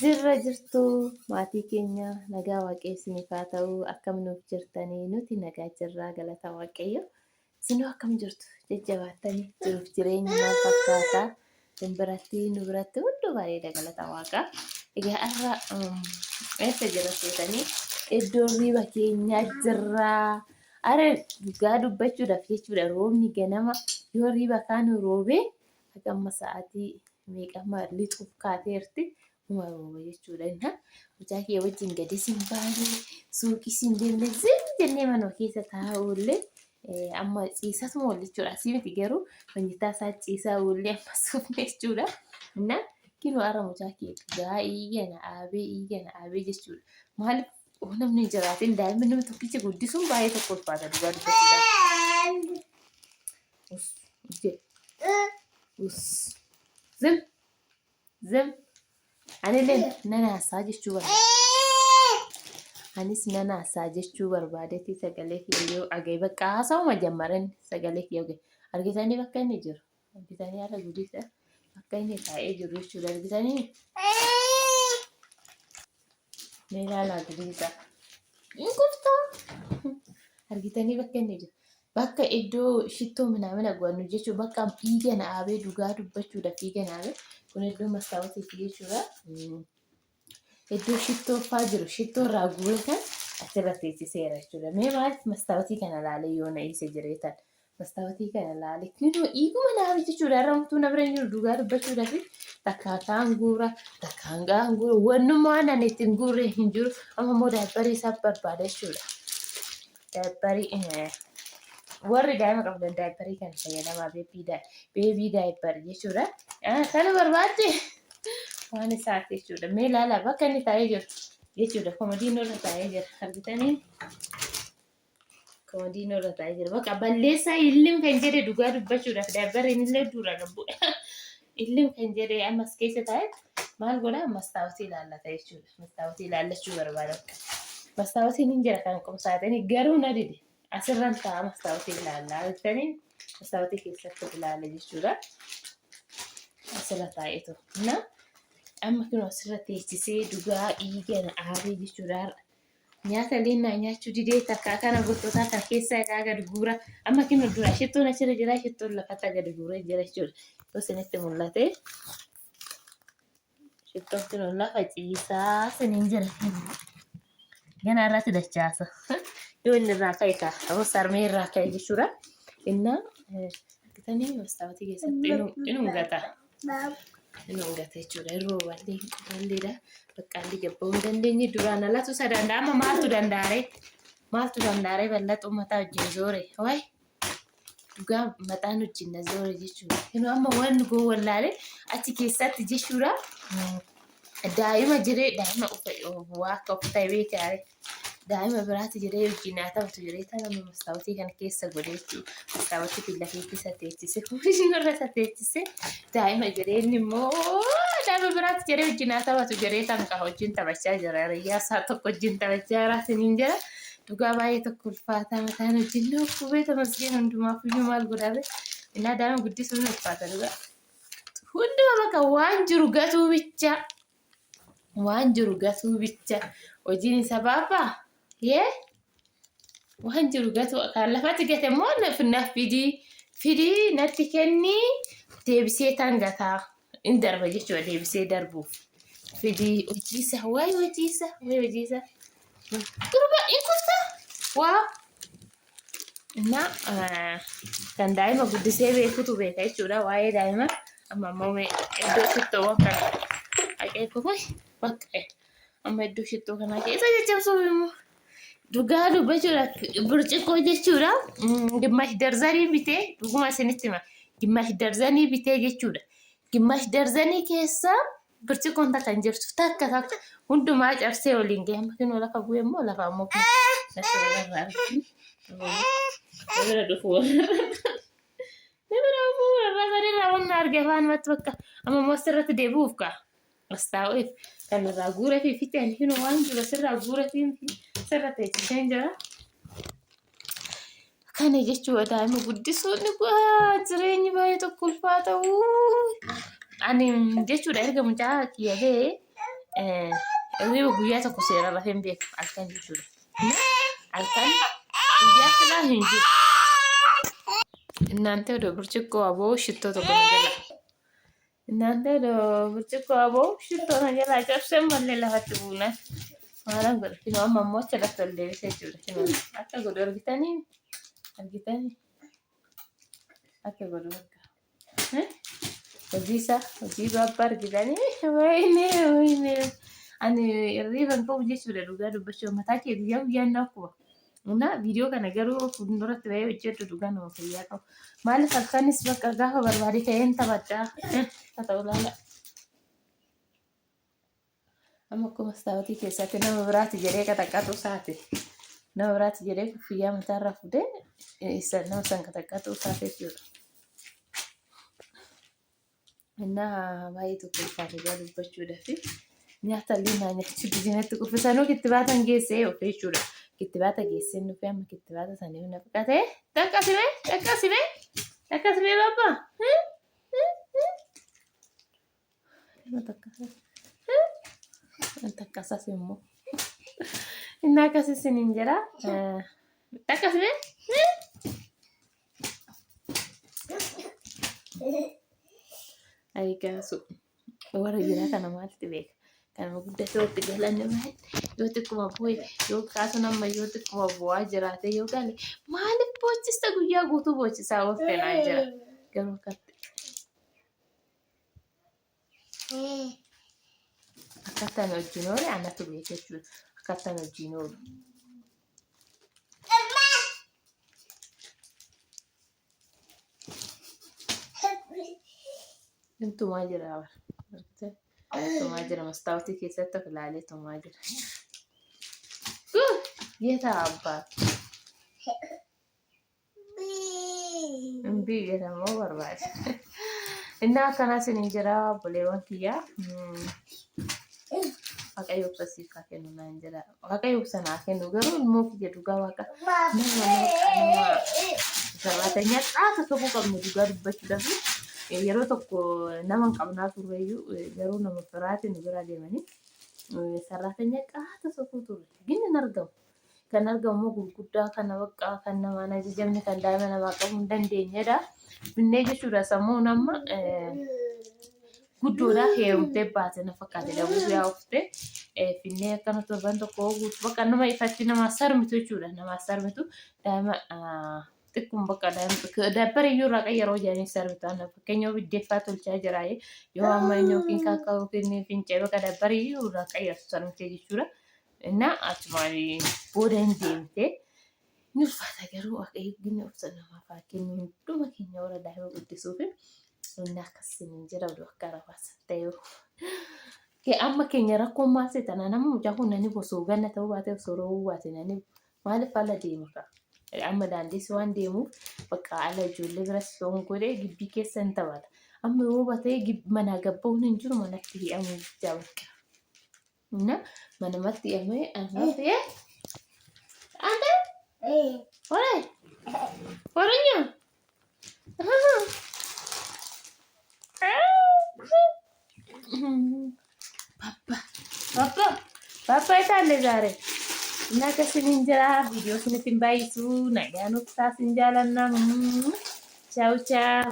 Jirra jirtu maatii keenya nagaa waaqessiniif haa ta'u akkam nuuf jirtanii nuti nagaa jirraa galata waaqayyo. Isinoo akkam jirtu jajjabaattanii jiruuf jireenya maal fakkaataa biratti nu biratti hunduu bareeda galata waaqaa. Egaa har'a eessa jira seetanii iddoo riiba keenyaa jirraa. Are dhugaa dubbachuudhaaf jechuudha roobni ganama yoo riiba kaanu roobee hagamma sa'aatii meeqammaa lixuuf kaateerti. Rooba jechuudha. Innaa mucaa kee wajjin gadi siin baanee suuqii siin deemnee jennee mana keessa taa'ullee amma ciisatu moo jechuudha. Asii miti garuu manyitaa isaa ciisaa oollee amma suufne jechuudha. Innaa kinoo har'a mucaa kee dhugaa iyyana aabee jechuudha. Maaliif namni hin jiraatin daa'imman nama tokkicha guddisuun baay'ee tokko ulfaata dhugaa dubbachuudhaaf. Zim. Anillee nanaasaa jechuu barbaade. Anis nanaasaa jechuu barbaadetti sagalee kiyyoo agee bakka haasawuma jammaran sagalee kiyyoo argitanii bakka inni jiru. Argitanii haala guddiisa bakka inni taa'ee jiru jechuudha. Argitanii meelaalaa guddiisa. Argitanii bakka inni jiru. Bakka iddoo shittoo minamina gwannu jechuudha. Bakka dhiiga na'aabee dhugaa dubbachuudhaaf dhiiga na'aabee. Kun iddoo mastaawwatii jechuudha. Iddoo shittoo fa'aa jiru shittoo irraa guutan asirratti teessiseera jechuudha. Mee maaliif mastaawwatii kana ilaalee yoo na dhiise jireetan mastaawwatii kana ilaalee kunoo dhiiguma naafe jechuudha. Ramtuu na bira jiru dhugaa dubbachuudhaaf takkaataan guura takkaan gaan guura wannummaa waan ittiin guurre hin jiru. Amma immoo daabbarii isaa barbaada jechuudha. Daabbarii warri daa'ima qaban daabbarii kan fayyadamaa beebii daabbarii jechuudha. Kana barbaadde waan isaati jechuudha. Mee ilaalaa bakka inni taa'ee jiru jechuudha. Komodiinoo irra taa'ee jira. Argitanii komodiinoo irra taa'ee jira. Bakka balleessaa illim kan jedhe dhugaa dubbachuudhaaf daabbariin illee dura gabbuudha. Illim kan jedhe ammas keessa taa'e maal godhaa mastaawwatii ilaallata jechuudha. Mastaawwatii ilaallachuu barbaada. Mastaawwatiin hin jira kan qomsaatanii garuu na dide. Asirraan ta'a mastaawwatii ilaallaa jettanii mastaawwatii keessatti ilaalla jechuudha. Asirra taa'eetu. Amma kunoo asirra teessisee dhugaa dhiiga aabee jechuudha. Nyaata leennaa nyaachuu didee takka kana gottootaa kan keessaa egaa gad guura. Amma kunoo dura shittoon achirra jira shittoon lafatti gad guuree jira jechuudha. Yoo isinitti mul'ate shittoon kunoo lafa ciisaa isiniin jira. Gana irratti dachaasa. Yoo inni irraa ka'e ka'a. Sarmee irraa ka'e jechuudha. Innaa argitanii mastaawwatii keessatti inni gata. Inni gata jechuudha. Yeroo walleedha. Bakka alli gabba'uu hin dandeenye duraan alatu isa danda'a. Amma maaltu danda'aree? Maaltu danda'aree bal'atu mataa wajjin zoore? Wayi dhugaa mataan wajjin na zoore jechuudha. Inni amma waan goo wallaalee achi keessatti jechuudha. Daa'ima jiree daa'ima waa akka uffata beekaare. Daa'ima biraatti jiree wajjin haa ta'utu jiree nama mastaawwatii kana keessa godhee jechuudha. Mastaawwatii fila keessa teessise komodiinoo irra teessise daa'ima jiree inni immoo daa'ima biraatti jiree wajjin haa ta'utu jiree tanqa wajjin taphachaa jira. Riyyaa isaa tokko wajjin taphachaa jira siniin jira. Dhugaa baay'ee tokko ulfaata mataan wajjin dhoofu tamasgeen hundumaaf iyyuu maal godhabe innaa daa'ima guddisuun ulfaata dhugaa. Hunduma bakka waan jiru gatuu bicha. Waan jiru gatuu bicha. Hojiin isa baafaa. Waan jiru gatu kan lafatti gate immoo naaf fidii natti kennii deebisee tan gataa in darba jechuudha. Deebisee darbuuf fidii hojiisa wayi hojiisa. Durba in kufta waa innaa kan daa'ima guddisee beekutu beeka jechuudha. Waa'ee daa'ima amma immoo iddoo shittoowwan kana haqeeffamuu bakka amma iddoo shittoo kanaa keessa jajjabsuuf immoo. Dhugaa dubbachuudhaaf burcuqqoo jechuudha. Gimmash darzanii bitee dhuguma isinitti hima. Gimmash darzanii bitee jechuudha. Gimmash darzanii keessa burcuqqoon takka hin jirtu. Takka hundumaa cabsee waliin ga'e. Amma kunoo lafa bu'e immoo lafa ammoo natti walirraa arginu. Namira dhufu walirraa sadiirraa wanna arge afaan matti bakka amma immoo asirratti deebi'uuf ka'a. Mastaawwaaf kan irraa guuree fi fixeen kunoo waan jiru asirraa guuree fi sirra teessisee jira. Kana jechuudha daa'ima guddisuun jireenyi baay'ee tokko ulfaata. Ani jechuudha erga mucaa kiyya ga'ee hirriba guyyaa tokko seera lafee hin beeku halkan jechuudha. Halkan guyyaa filaa hin jiru. እናንተ ወደ ብርጭቆ አበው ሽቶ ተቆነጀላ እናንተ ወደ ብርጭቆ አበው ሽቶ ተቆነጀላ ጨርሰን መለላሃት ቡና ማራን ገር ኪኖ ማሞች ለተለ ሰጭው ኪኖ አታ ጎዶ አርጊታኒ አታ ጎዶ በቃ እዚህ ባባ አርጊታኒ ወይኔ አኒ ሪቨን ፖጂስ ብለሉ ጋር በቸው መታኪ ያው ያናኩ እና ቪዲዮ ከነገሩ ፉንዱረት ላይ እጀት ዱጋ ነው ፈያቀው ማለት አልካኒስ በቃ ጋር በርባሪ ከየን ተባዳ ተተውላላ አመኮ መስታወቲ ከሰተ ነው ብራት ጀሬ ከተቀጡ ሰዓት ነው ብራት ጀሬ ፍያ መታረፉ ደ ይሰናው ሰንከተቀጡ ሰዓት ይሉ እና ባይቱ ከፋተ ጋር በቹ ደፊ ኛታሊና ኛቺ ቢዝነስ ቁፍሰኖ ክትባታን ጌሴ ኦፌቹራ kitibata geessinu fi amma kitibata sanii na fudhate dhaqqasime baba takkasas immoo inni akkasis hin jira dhaqqasime ayikaasu warra jira kana maalti beeka kanama guddatoo itti galanne maal yoo xiqquma bu'e yoo kaasu nama yoo xiqquma bu'aa jiraate yoo gale maaliif boochista guyyaa guutuu boochisaa ooftee naa jira garuu akkattaan wajjin oole anatu beeka jechuudha akkattaan wajjin oolu. Intumaa jira tumaa jira መስታወት keessatti of ilaalee tumaa jira. Geeta abbaa እምቢ jedhamoo barbaade. Inni akkanaa isin jira obboleewwan kiyyaa waaqayyo obsasiif haa kennu naan jedha. Waaqayyo obsanaa kennu garuu immoo kiyya dhugaa waaqa nama jabaatanya xaasa tokko qabnu dhugaa dubbachuudhaaf yeroo tokko nama qabnaa turreeyyuu garuu nama firaatiin nu bira deemanii sarraatanya qaata tokko turre ginni argamu. Kan argamu gurguddaa kana bakka kan namaan ajajamne kan daa'ima namaa qabuu hin dandeenyedha. Binnee jechuudha sammuu nama guddoodhaa heerumtee baate na fakkaate dhabuu yaa ufte finnee akkana torban tokko guutuu bakka nama ifatti nama sarmitu jechuudha. Nama sarmitu daa'ima xiqqum bakka dabbara iyyuu irraa yeroo jedhanii sarmitaan fakkeenyaaf biddeeffaa tolchaa jira yoo amma yookiin kaakkaa yookiin fincee bakka dabbara iyyuu irraa qayyartu sarmitee jechuudha. እና አጭማሪ ቦደን ዴምቴ ንፋታ ገሩ አቀይ ግን ወሰነ ማፋኪን ሁሉ መኪና ወረዳ ነው ቅዱሱፍ እና ከስን እንጀራ ወደ አካራፋስ ታዩ ከአማ ከኛ ረኮ ማሴ ተናናሙ ጃሁን ነኒ ቦሶ ገነተው ባተ ሶሮ ዋተ ነኒ ማለት ባለ ዴምካ አማ ዳንዲስ ዋን ዴሙ በቃ አለ ጁል ብረስ ሶን ጎዴ ግቢ ከሰን ተባለ አማ ወባተ ግቢ መናገባውን እንጅሩ ማለት ያሙ ጃወቅ እና ምንመት የመ አንተ አንተ ወረኛ ፓፓ የታለ ዛሬ እና ከስን እንጀራ ቪዲዮ ስንትን ባይሱ ነገ ነው ታስ እንጃለና ቻው ቻው